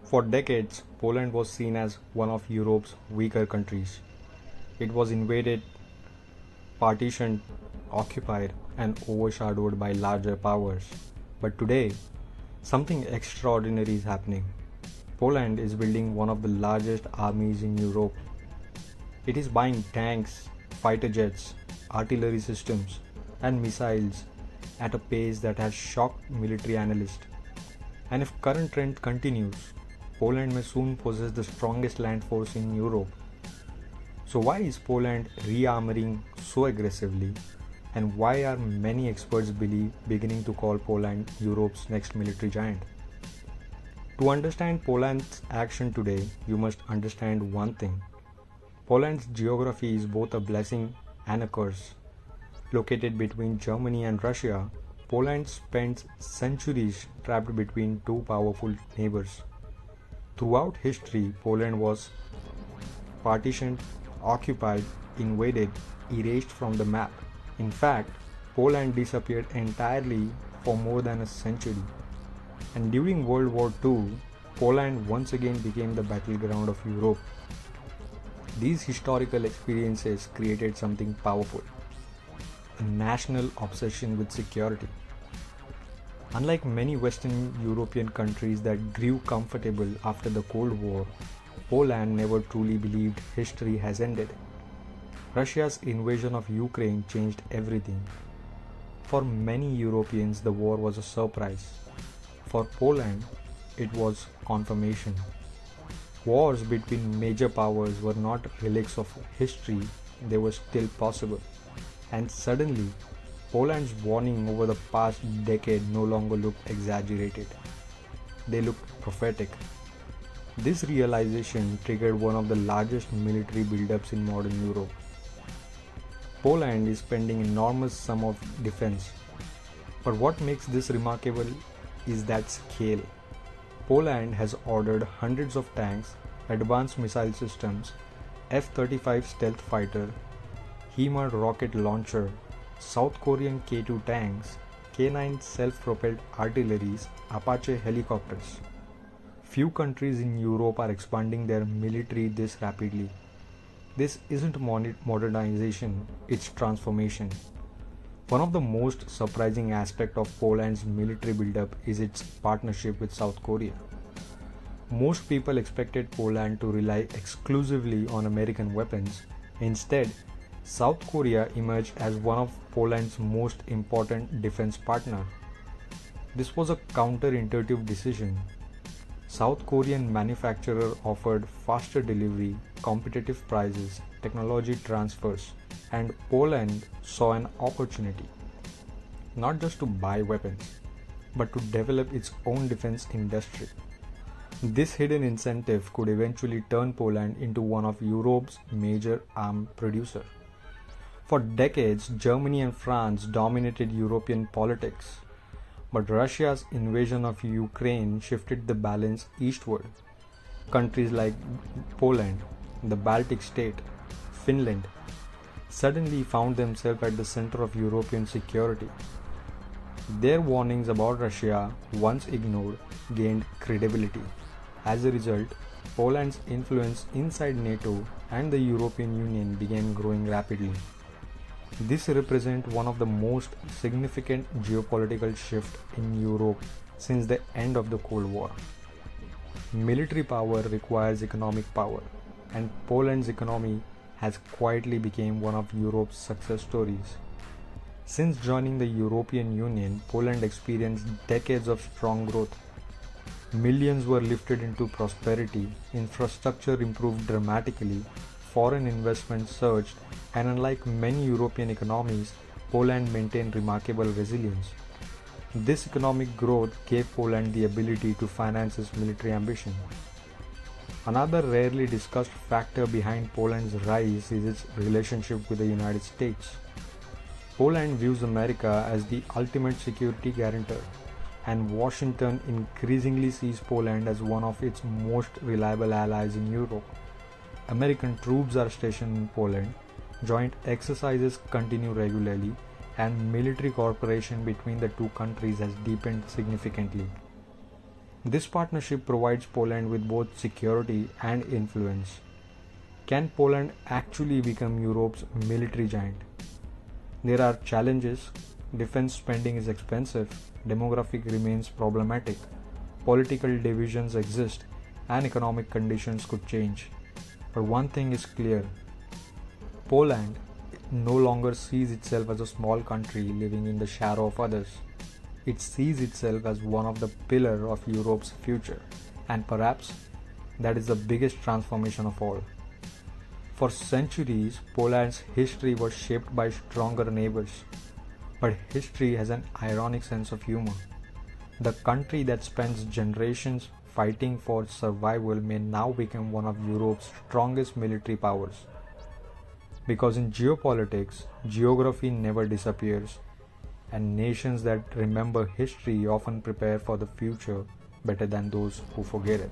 For decades, Poland was seen as one of Europe's weaker countries. It was invaded, partitioned, occupied, and overshadowed by larger powers. But today, something extraordinary is happening. Poland is building one of the largest armies in Europe. It is buying tanks, fighter jets, artillery systems, and missiles at a pace that has shocked military analysts. And if current trend continues, Poland may soon possess the strongest land force in Europe. So why is Poland rearming so aggressively, and why are many experts beginning to call Poland Europe's next military giant? To understand Poland's action today, you must understand one thing. Poland's geography is both a blessing and a curse. Located between Germany and Russia, Poland spent centuries trapped between two powerful neighbors. Throughout history, Poland was partitioned, occupied, invaded, erased from the map. In fact, Poland disappeared entirely for more than a century. And during World War II, Poland once again became the battleground of Europe. These historical experiences created something powerful, a national obsession with security. Unlike many Western European countries that grew comfortable after the Cold War, Poland never truly believed history has ended. Russia's invasion of Ukraine changed everything. For many Europeans, the war was a surprise. For Poland, it was confirmation. Wars between major powers were not relics of history, they were still possible. And suddenly, Poland's warning over the past decade no longer looked exaggerated. They looked prophetic. This realization triggered one of the largest military buildups in modern Europe. Poland is spending enormous sum of defense. But what makes this remarkable is that scale. Poland has ordered hundreds of tanks, advanced missile systems, F-35 stealth fighter, HIMARS rocket launcher, South Korean K-2 tanks, K-9 self-propelled artilleries, Apache helicopters. Few countries in Europe are expanding their military this rapidly. This isn't modernization, it's transformation. One of the most surprising aspects of Poland's military buildup is its partnership with South Korea. Most people expected Poland to rely exclusively on American weapons. Instead, South Korea emerged as one of Poland's most important defense partners. This was a counterintuitive decision. South Korean manufacturer offered faster delivery, competitive prices, technology transfers, and Poland saw an opportunity not just to buy weapons, but to develop its own defense industry. This hidden incentive could eventually turn Poland into one of Europe's major arms producers. For decades, Germany and France dominated European politics, but Russia's invasion of Ukraine shifted the balance eastward. Countries like Poland, the Baltic state, Finland suddenly found themselves at the center of European security. Their warnings about Russia, once ignored, gained credibility. As a result, Poland's influence inside NATO and the European Union began growing rapidly. This represents one of the most significant geopolitical shifts in Europe since the end of the Cold War. Military power requires economic power, and Poland's economy has quietly become one of Europe's success stories. Since joining the European Union, Poland experienced decades of strong growth. Millions were lifted into prosperity, infrastructure improved dramatically, foreign investment surged, and unlike many European economies, Poland maintained remarkable resilience. This economic growth gave Poland the ability to finance its military ambition. Another rarely discussed factor behind Poland's rise is its relationship with the United States. Poland views America as the ultimate security guarantor, and Washington increasingly sees Poland as one of its most reliable allies in Europe. American troops are stationed in Poland, joint exercises continue regularly, and military cooperation between the two countries has deepened significantly. This partnership provides Poland with both security and influence. Can Poland actually become Europe's military giant? There are challenges. Defense spending is expensive, demographic remains problematic, political divisions exist, and economic conditions could change. But one thing is clear: Poland no longer sees itself as a small country living in the shadow of others. It sees itself as one of the pillars of Europe's future, and perhaps that is the biggest transformation of all. For centuries, Poland's history was shaped by stronger neighbors. But history has an ironic sense of humor. The country that spends generations fighting for survival may now become one of Europe's strongest military powers. Because in geopolitics, geography never disappears, and nations that remember history often prepare for the future better than those who forget it.